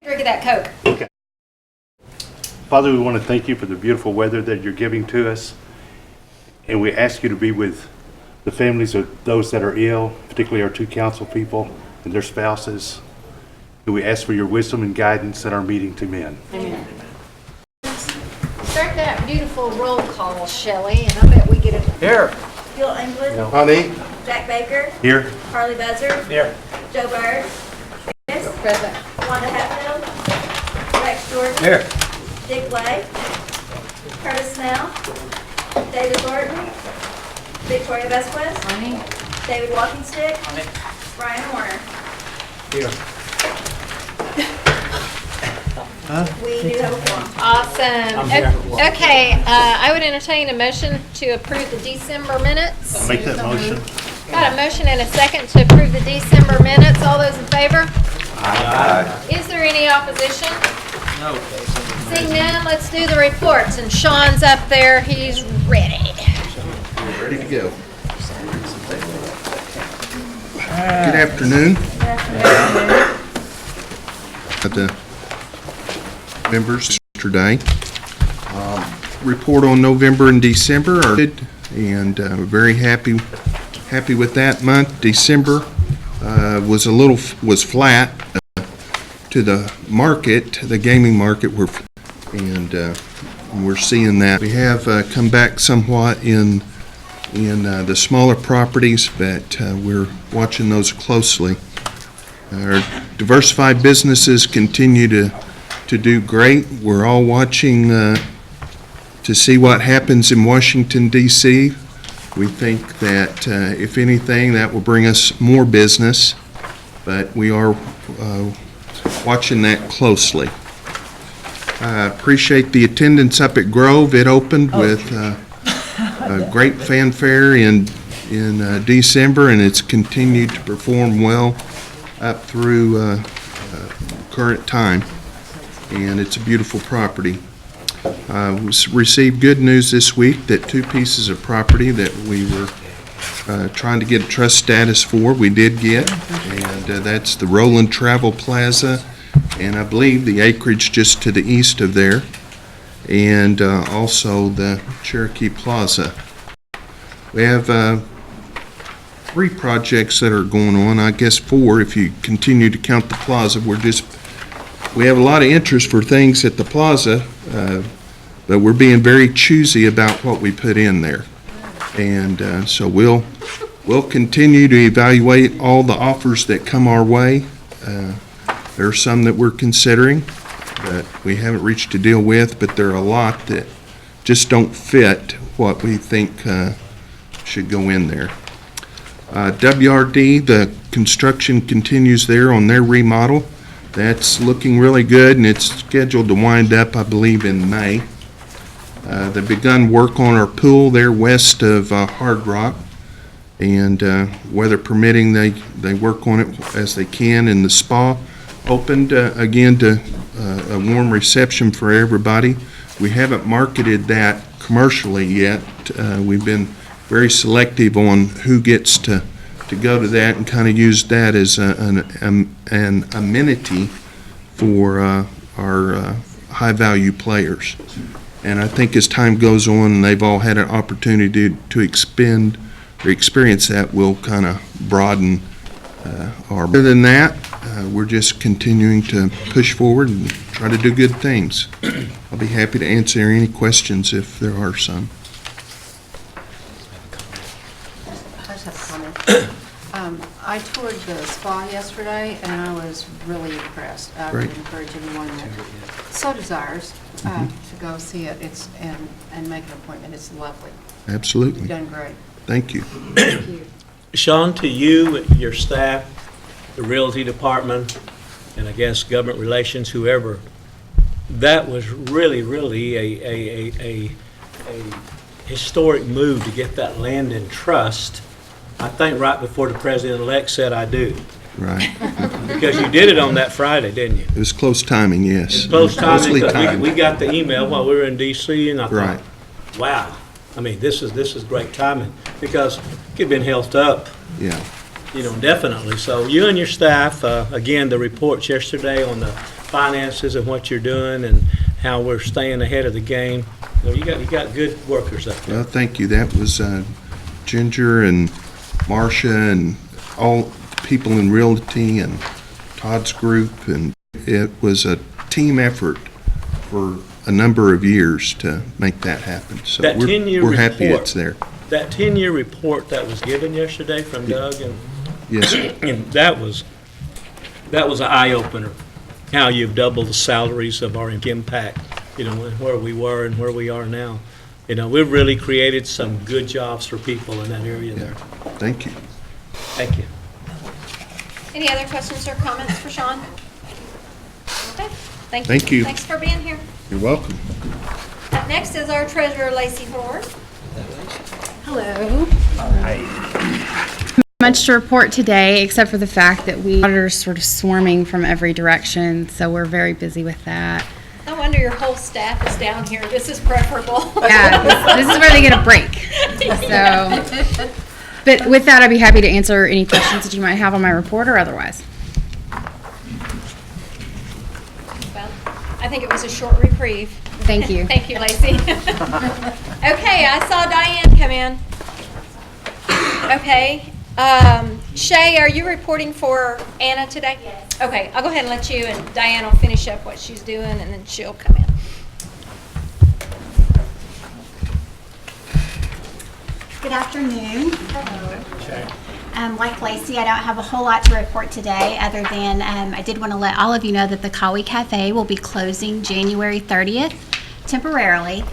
Drink of that Coke. Okay. Father, we want to thank you for the beautiful weather that you're giving to us. And we ask you to be with the families of those that are ill, particularly our two council people and their spouses. And we ask for your wisdom and guidance at our meeting to men. Amen. Start that beautiful roll call, Shelley, and I bet we get it. Here. Bill England. No. Honey. Jack Baker. Here. Harley Buzzer. Here. Joe Bird. Yes. Present. Wanda Hatfield. Rex Jordan. Here. Dick Way. Curtis Snell. David Thornton. Victoria Vesquez. Honey. David Walkingstick. Brian Warner. Here. We do have a forum. Awesome. I'm here. Okay, I would entertain a motion to approve the December minutes. Make that motion. Got a motion and a second to approve the December minutes. All those in favor? Aye. Is there any opposition? No. Seeing none, let's do the reports. And Sean's up there. He's ready. Ready to go. Good afternoon. The members yesterday. Report on November and December are good, and we're very happy with that month. December was flat to the market, the gaming market, and we're seeing that. We have come back somewhat in the smaller properties, but we're watching those closely. Our diversified businesses continue to do great. We're all watching to see what happens in Washington, D.C. We think that, if anything, that will bring us more business, but we are watching that closely. I appreciate the attendance up at Grove. It opened with a great fanfare in December, and it's continued to perform well up through current time, and it's a beautiful property. We received good news this week that two pieces of property that we were trying to get a trust status for, we did get, and that's the Roland Travel Plaza, and I believe the acreage just to the east of there, and also the Cherokee Plaza. We have 3 projects that are going on, I guess 4 if you continue to count the plaza. We have a lot of interest for things at the plaza, but we're being very choosy about what we put in there. And so we'll continue to evaluate all the offers that come our way. There are some that we're considering that we haven't reached a deal with, but there are a lot that just don't fit what we think should go in there. WRD, the construction continues there on their remodel. That's looking really good, and it's scheduled to wind up, I believe, in May. They've begun work on our pool there west of Hard Rock, and weather permitting, they work on it as they can. And the spa opened again to a warm reception for everybody. We haven't marketed that commercially yet. We've been very selective on who gets to go to that, and kind of use that as an amenity for our high-value players. And I think as time goes on and they've all had an opportunity to expend or experience that, we'll kind of broaden our. Other than that, we're just continuing to push forward and try to do good things. I'll be happy to answer any questions if there are some. I just have a comment. I toured the spa yesterday, and I was really impressed. I would Great. encourage anyone that so desires to go see it. And make an appointment. It's lovely. Absolutely. You've done great. Thank you. Thank you. Sean, to you, your staff, the realty department, and I guess government relations, whoever, that was really, really a historic move to get that land in trust. I think right before the president-elect said, "I do." Right. Because you did it on that Friday, didn't you? It was close timing, yes. Close timing, Closely 'cause timed. we got the email while we were in D.C., and I Right. thought, wow, I mean, this is great timing, because it could have been held up, Yeah. definitely. So you and your staff, again, the reports yesterday on the finances and what you're doing and how we're staying ahead of the game. You got good workers up there. Well, thank you. That was Ginger and Marcia and all the people in Realty and Todd's group, and it was a team effort for a number of years to make that happen. So That 10-year we're happy report. it's there. That 10-year report that was given yesterday from Doug, Yes, and that was an eye-opener, how you've doubled the salaries of our impact, and where we were and where we are now. We've really created some good jobs for people in that area there. thank you. Thank you. Any other questions or comments for Sean? Okay, thank you. Thank you. Thanks for being here. You're welcome. Up next is our treasurer, Lacey Hoare. Hello. Much to report today, except for the fact that we are sort of swarming from every direction, so we're very busy with that. No wonder your whole staff is down here. This is preferable. Yeah, this is where they get a break. So, but with that, I'd be happy to answer any questions that you might have on my report or otherwise. Well, I think it was a short reprieve. Thank you. Thank you, Lacey. Okay, I saw Diane come in. Okay. Shay, are you reporting for Anna today? Yes. Okay, I'll go ahead and let you, and Diane will finish up what she's doing, and then she'll come in. Good afternoon. Like Lacey, I don't have a whole lot to report today other than I did want to let all of you know that the Kawi Cafe will be closing January 30th temporarily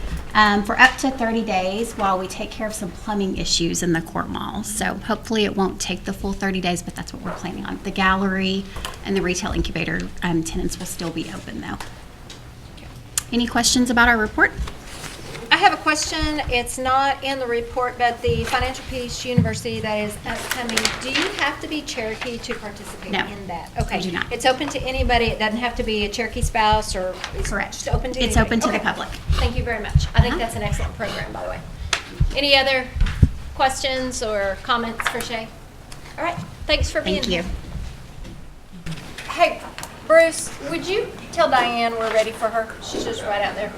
for up to 30 days while we take care of some plumbing issues in the court mall. So hopefully it won't take the full 30 days, but that's what we're planning on. The gallery and the retail incubator tenants will still be open though. Any questions about our report? I have a question. It's not in the report, but the Financial Peace University that is upcoming, do you have to be Cherokee to participate No, in that? Okay. we do not. It's open to anybody. It doesn't have to be a Cherokee spouse or? It's Correct. just open to It's anybody. open to the Okay. public. Thank you very much. I think that's an excellent program, by the way. Any other questions or comments for Shay? All right. Thanks for being Thank here. you. Hey, Bruce, would you tell Diane we're ready for her? She's just right out there.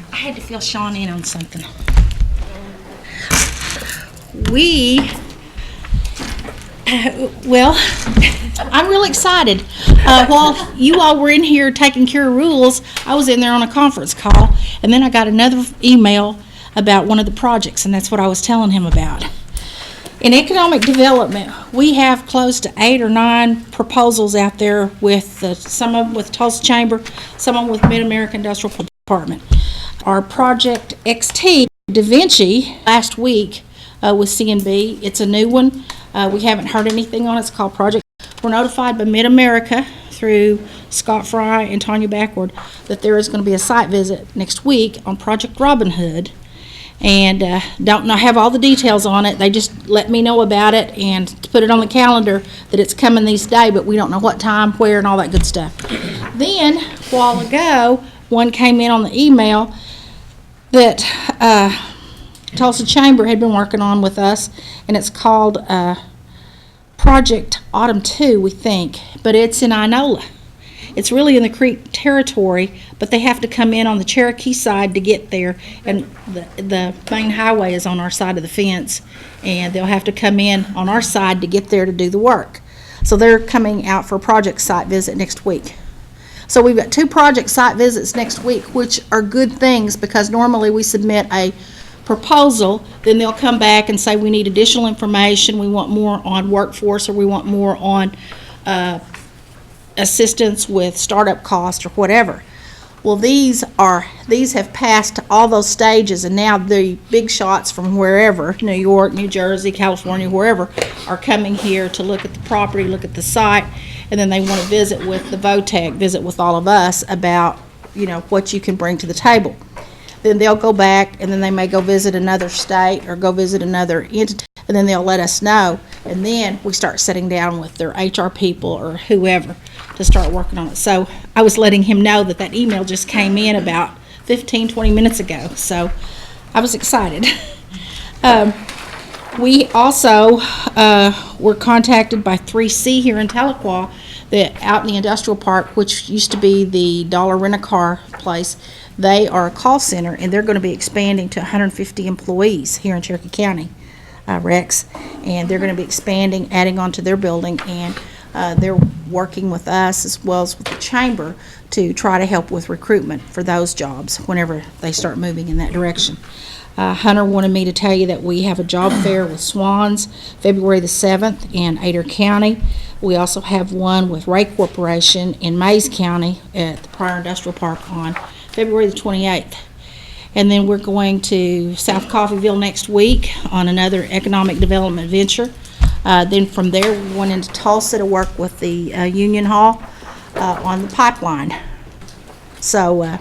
I had to fill Sean in on something. Well, I'm real excited. While you all were in here taking care of rules, I was in there on a conference call, and then I got another email about one of the projects, and that's what I was telling him about. In economic development, we have close to 8 or 9 proposals out there with some of them with Tulsa Chamber, some of them with Mid-America Industrial Department. Our project XT, Da Vinci, last week with CNB. It's a new one. We haven't heard anything on it. It's called Project. We're notified by Mid-America through Scott Fry and Tanya Backward that there is going to be a site visit next week on Project Robin Hood. And don't know, have all the details on it. They just let me know about it and to put it on the calendar that it's coming this day, but we don't know what time, where, and all that good stuff. Then, a while ago, one came in on the email that Tulsa Chamber had been working on with us, and it's called Project Autumn 2, we think, but it's in Inola. It's really in the Creek territory, but they have to come in on the Cherokee side to get there, and the main highway is on our side of the fence, and they'll have to come in on our side to get there to do the work. So they're coming out for a project site visit next week. So we've got 2 project site visits next week, which are good things because normally we submit a proposal, then they'll come back and say we need additional information, we want more on workforce, or we want more on assistance with startup costs or whatever. Well, these have passed all those stages, and now the big shots from wherever, New York, New Jersey, California, wherever, are coming here to look at the property, look at the site, and then they want to visit with the VOTEC, visit with all of us about, what you can bring to the table. Then they'll go back, and then they may go visit another state or go visit another entity, and then they'll let us know, and then we start sitting down with their HR people or whoever to start working on it. So I was letting him know that email just came in about 15, 20 minutes ago. So I was excited. We also were contacted by 3C here in Tahlequah, out in the industrial park, which used to be the Dollar Rent-A-Car place. They are a call center, and they're going to be expanding to 150 employees here in Cherokee County, Rex. And they're going to be expanding, adding on to their building, and they're working with us as well as with the chamber to try to help with recruitment for those jobs whenever they start moving in that direction. Hunter wanted me to tell you that we have a job fair with Swans February the 7th in Adair County. We also have one with Ray Corporation in Mays County at the Pryor Industrial Park on February the 28th. And then we're going to South Coffeyville next week on another economic development venture. Then from there, we went into Tulsa to work with the Union Hall on the pipeline. So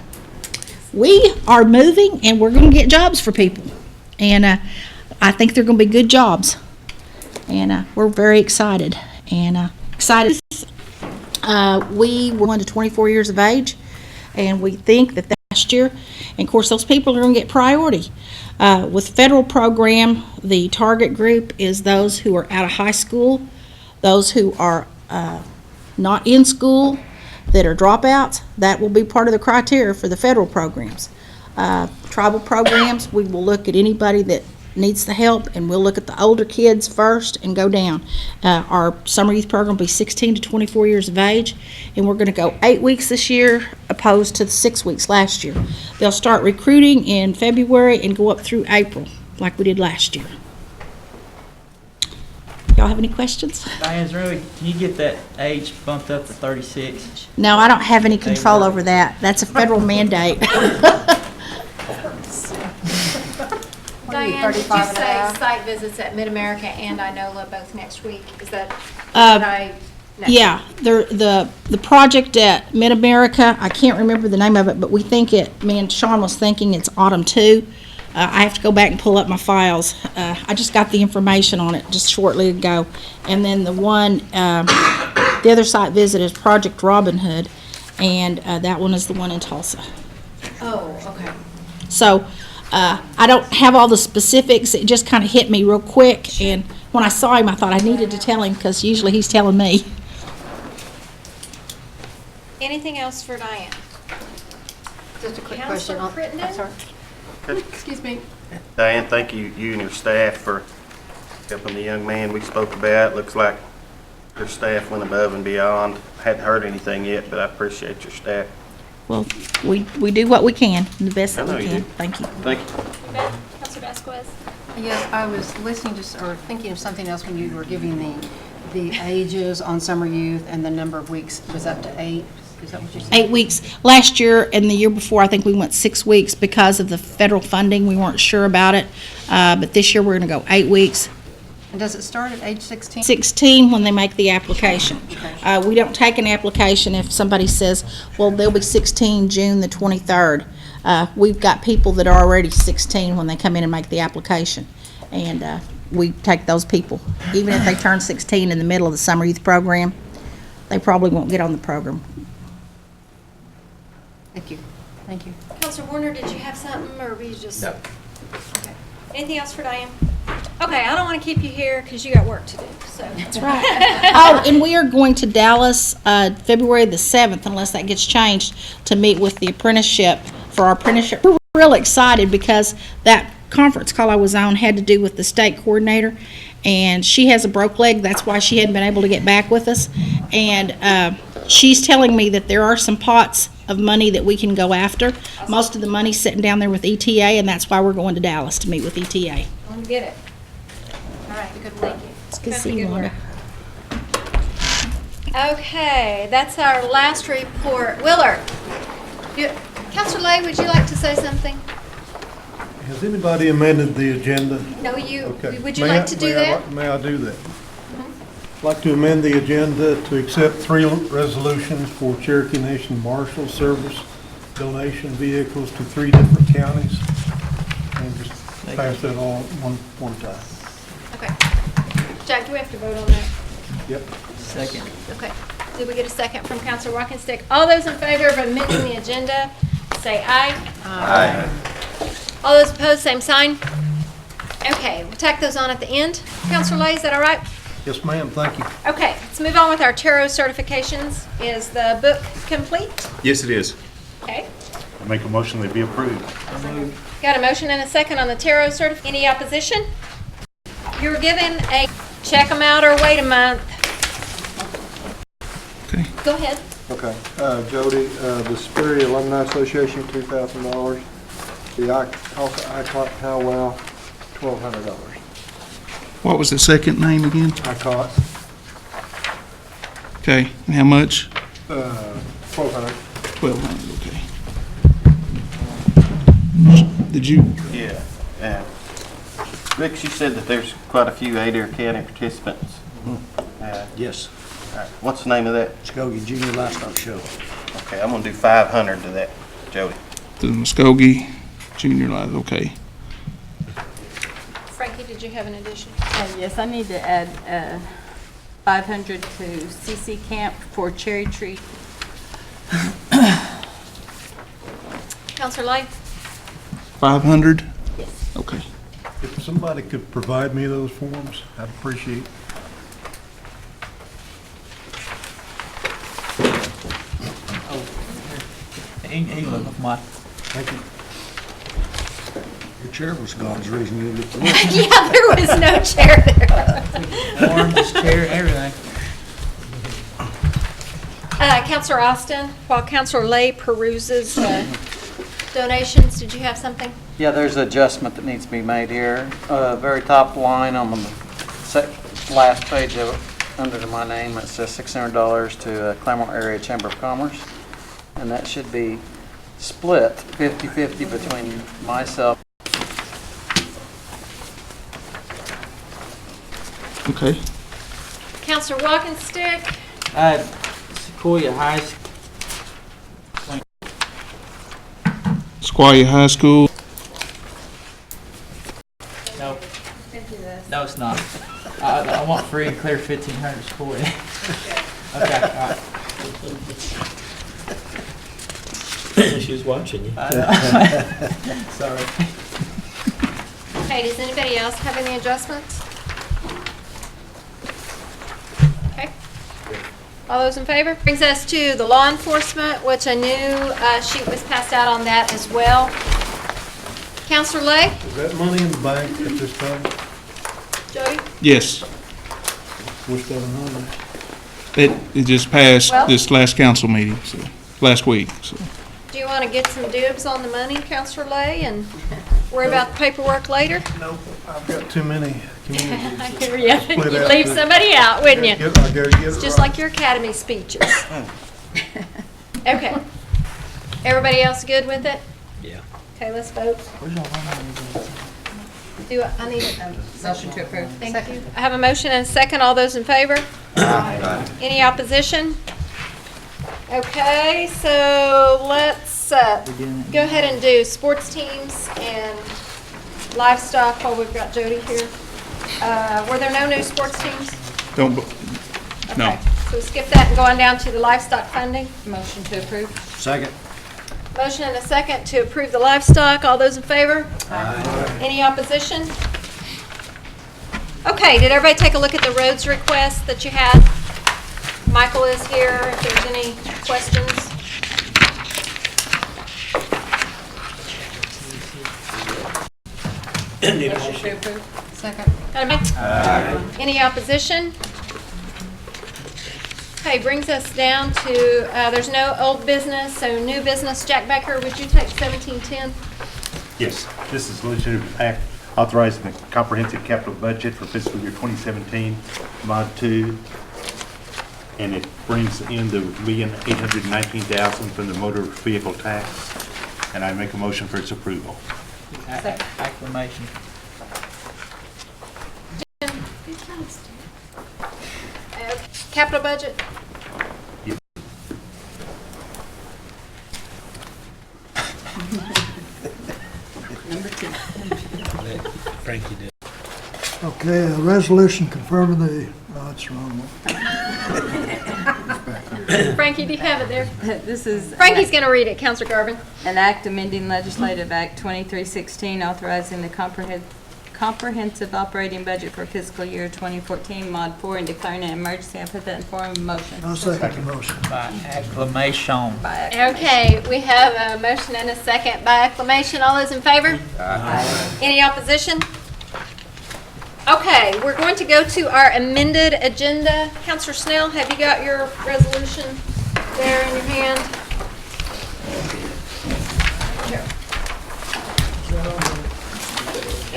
we are moving, and we're going to get jobs for people. And I think they're going to be good jobs. And we're very excited. And excited. We were 1 to 24 years of age, and we think that last year, and of course, those people are going to get priority. With federal program, the target group is those who are out of high school, those who are not in school, that are dropouts. That will be part of the criteria for the federal programs. Tribal programs, we will look at anybody that needs the help, and we'll look at the older kids first and go down. Our summer youth program will be 16 to 24 years of age, and we're going to go 8 weeks this year opposed to the 6 weeks last year. They'll start recruiting in February and go up through April like we did last year. Y'all have any questions? Diane, can you get that age bumped up to 36? No, I don't have any control over that. That's a federal mandate. Diane, did you 35 and a say half? site visits at Mid-America and Inola both next week? Is that, no. Yeah, the project at Mid-America, I can't remember the name of it, but we think me and Sean was thinking it's autumn 2. I have to go back and pull up my files. I just got the information on it just shortly ago. And then the other site visit is Project Robin Hood, and that one is the one in Tulsa. Oh, okay. So I don't have all the specifics. It just kind of hit me real quick, and when I saw him, I thought I needed to tell him because usually he's telling me. Anything else for Diane? Just a quick Counselor question. I'm Crittenden? sorry. Excuse me. Diane, thank you and your staff for helping the young man we spoke about. Looks like your staff went above and beyond. Hadn't heard anything yet, but I appreciate your staff. Well, we do what we can, the best that I know we you can. do. Thank you. Thank you. Counselor Vasquez? Yes, I was listening to, or thinking of something else when you were giving the ages on summer youth, and the number of weeks was up to 8. Is that what you said? 8 weeks. Last year and the year before, I think we went 6 weeks because of the federal funding. We weren't sure about it. But this year, we're going to go 8 weeks. And does it start at age 16? 16 when they make the application. We don't take an application if somebody says, well, they'll be 16 June the 23rd. We've got people that are already 16 when they come in and make the application. And we take those people. Even if they turn 16 in the middle of the summer youth program, they probably won't get on the program. Thank you. Thank you. Counselor Warner, did you have something, or were you just? No. Okay. Anything else for Diane? Okay, I don't want to keep you here because you got work to do, so. That's right. Oh, and we are going to Dallas February the 7th, unless that gets changed, to meet with the apprenticeship for our apprenticeship. We're real excited because that conference call I was on had to do with the state coordinator, and she has a broke leg. That's why she hadn't been able to get back with us. And she's telling me that there are some pots of money that we can go after. Most of the money's sitting down there with ETA, and that's why we're going to Dallas to meet with ETA. I'm gonna get it. All right, good, thank you. It's good That's a seeing you, good Wanda. one. Okay, that's our last report. Willard, Counselor Lay, would you like to say something? Has anybody amended the agenda? No, you, Okay. would you like to do that? May I do that? I'd like to amend the agenda to accept 3 resolutions for Cherokee Nation Marshal Service donation vehicles to 3 different counties, and just pass that all at one time. Okay. Jack, do we have to vote on that? Yep. Second. Okay. Did we get a second from Counselor Walkenstick? All those in favor of amending the agenda, say aye. Aye. All those opposed, same sign. Okay, we'll tack those on at the end. Counselor Lay, is that all right? Yes, ma'am, thank you. Okay, let's move on with our tarot certifications. Is the book complete? Yes, it is. Okay. I make a motion that be approved. Got a motion and a second on the tarot certificate. Any opposition? You were given a check them out or wait a month. Okay. Go ahead. Okay, Jody, the Superior Alumni Association, $2,000. The ICOT Powwow, $1,200. What was the second name again? ICOT, Okay, and how much? $1,200. 1,200, okay. Did you, Yeah. Rick, you said that there's quite a few Adair County participants. Yes, All right, what's the name of that? Skokie Junior Livestock Show. Okay, I'm gonna do 500 to that, Jody. the Muskogee Junior Live, okay. Frankie, did you have an addition? Yes, I need to add 500 to CC Camp for Cherry Tree. Counselor Lay? 500? Yes. Okay. If somebody could provide me those forms, I'd appreciate it. He looked my. Thank you. Your chair was gone, is the reason you looked. Yeah, there was no chair there. Orange chair, everything. Counselor Austin, while Counselor Lay peruses donations, did you have something? Yeah, there's an adjustment that needs to be made here. Very top line on the last page of it, under my name, it says $600 to Claremont Area Chamber of Commerce. And that should be split 50-50 between myself. Okay. Counselor Walkenstick? Sequoia High School. Sequoia High School. No. No, it's not. I want free and clear 1,500 Sequoia. Okay, all right. She was watching you. Sorry. Okay, does anybody else have any adjustments? Okay. All those in favor? Brings us to the law enforcement, which a new sheet was passed out on that as well. Counselor Lay? Is that money in the bank at this time? Jody? Yes. Wish that another. It just passed Well- this last council meeting, so, last week, so. Do you want to get some dibs on the money, Counselor Lay, and worry about the paperwork later? Nope, I've got too many communities. I hear ya. Split You'd out leave the- somebody out, wouldn't you? I gotta get It's it just right. like your academy speeches. Okay. Everybody else good with it? Yeah. Okay, let's vote. I need a Motion to approve. thank you. I have a motion and a second. All those in favor? Any opposition? Okay, so let's go ahead and do sports teams and livestock while we've got Jody here. Were there no new sports teams? Don't, no. Okay, so skip that and go on down to the livestock funding. Motion to approve. Second. Motion and a second to approve the livestock. All those in favor? Any opposition? Okay, did everybody take a look at the roads request that you had? Michael is here if there's any questions. Motion to approve. Second. Got a minute? Any opposition? Okay, brings us down to, there's no old business, so new business. Jack Becker, would you take 1710? Yes, this is legislative act authorizing the comprehensive capital budget for fiscal year 2017, Mod 2. And it brings in the $1,819,000 from the motor vehicle tax. And I make a motion for its approval. Acclamation. Capital budget? Number 2. Frankie did. Okay, a resolution confirming the, oh, it's the wrong one. It's back here. Frankie, do you have it there? This is. Frankie's going to read it, Counselor Garvin. An act amending Legislative Act 2316, authorizing the comprehensive operating budget for fiscal year 2014, Mod 4, and declaring an emergency. I put that in form of a motion. I'll second the motion. By acclamation. Okay, we have a motion and a second by acclamation. All those in favor? Aye. Any opposition? Okay, we're going to go to our amended agenda. Counselor Snell, have you got your resolution there in your hand?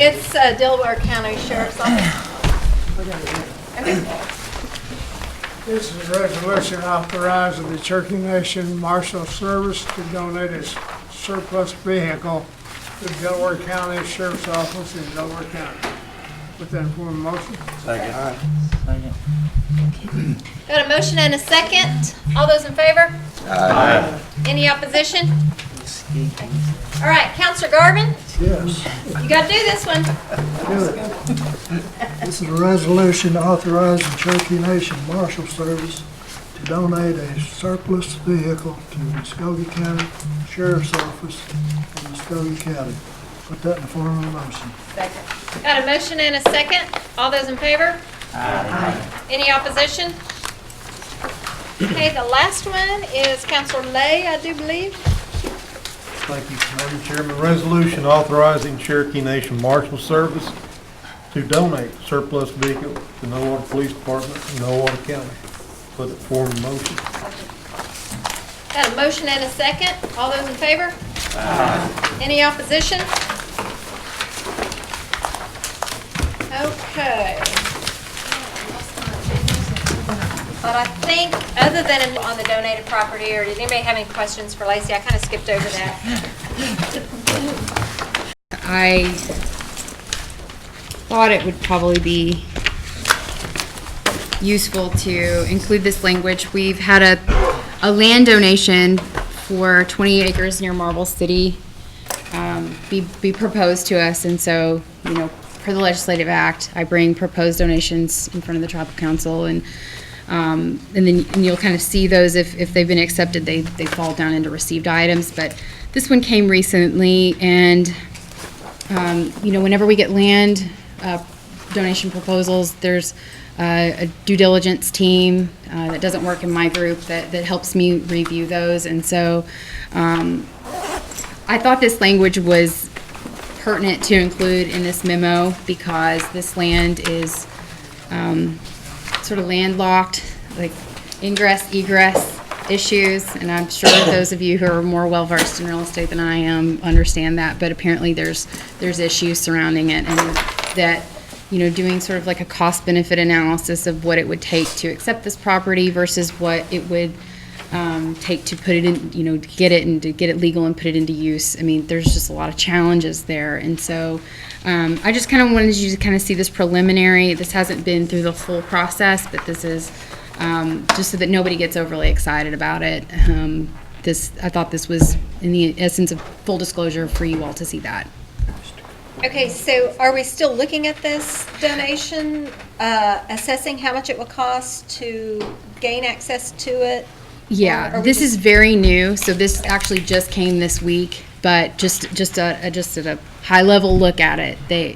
It's Delaware County Sheriff's Office. Okay. This is a resolution authorizing the Cherokee Nation Marshal Service to donate a surplus vehicle to the Delaware County Sheriff's Office in Delaware County. Put that in form of motion. Second. Got a motion and a second. All those in favor? Aye. Any opposition? All right, Counselor Garvin, Yes. you got to do this one. Do it. This is a resolution authorizing Cherokee Nation Marshal Service to donate a surplus vehicle to the Muskogee County Sheriff's Office in Muskogee County. Put that in the form of a motion. Got a motion and a second. All those in favor? Aye. Any opposition? Okay, the last one is Counselor Lay, I do believe. Thank you, Madam Chairman. Resolution authorizing Cherokee Nation Marshal Service to donate surplus vehicle to Nowater Police Department in Nowater County. Put it in form of motion. Got a motion and a second. All those in favor? Aye. Any opposition? Okay. But I think, other than on the donated property, or did anybody have any questions for Lacey? I kind of skipped over that. I thought it would probably be useful to include this language. We've had a land donation for 20 acres near Marble City be proposed to us, and so, you know, per the Legislative Act, I bring proposed donations in front of the Tribal Council, and then you'll kind of see those if they've been accepted, they fall down into received items. But this one came recently, and you know, whenever we get land donation proposals, there's a due diligence team that doesn't work in my group that helps me review those, and so I thought this language was pertinent to include in this memo because this land is sort of landlocked, like ingress, egress issues, and I'm sure those of you who are more well-versed in real estate than I am understand that, but apparently there's issues surrounding it, and that, you know, doing sort of like a cost-benefit analysis of what it would take to accept this property versus what it would take to put it in, you know, to get it legal and put it into use. I mean, there's just a lot of challenges there, and so I just kind of wanted you to kind of see this preliminary. This hasn't been through the full process, but this is just so that nobody gets overly excited about it. I thought this was in the essence of full disclosure for you all to see that. Okay, so are we still looking at this donation, assessing how much it will cost to gain access to it? Yeah, this is very new, so this actually just came this week, but just at a high level look at it, they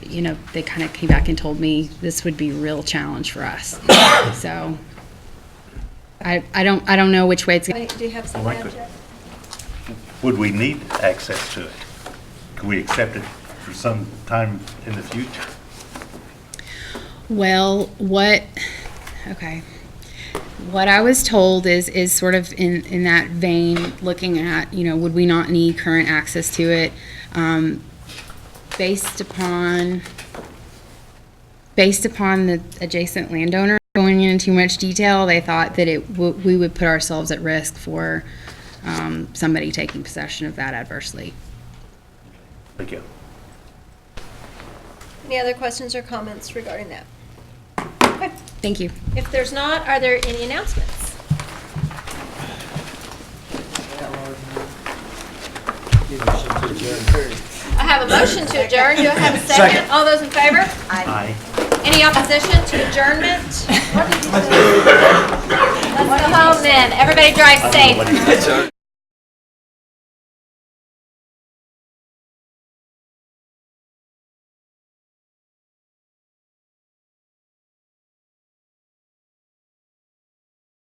kind of came back and told me this would be a real challenge for us. So I don't know which way it's going. Do you have something to add? Would we need access to it? Could we accept it for some time in the future? Well, what I was told is sort of in that vein, looking at, you know, would we not need current access to it, based upon the adjacent landowner. Going into too much detail, they thought that we would put ourselves at risk for somebody taking possession of that adversely. Thank you. Any other questions or comments regarding that? Okay. Thank you. If there's not, are there any announcements? I have a motion to adjourn. Do I have a second? All those in favor? Aye. Any opposition to adjournment? Let's go home then. Everybody drive safe.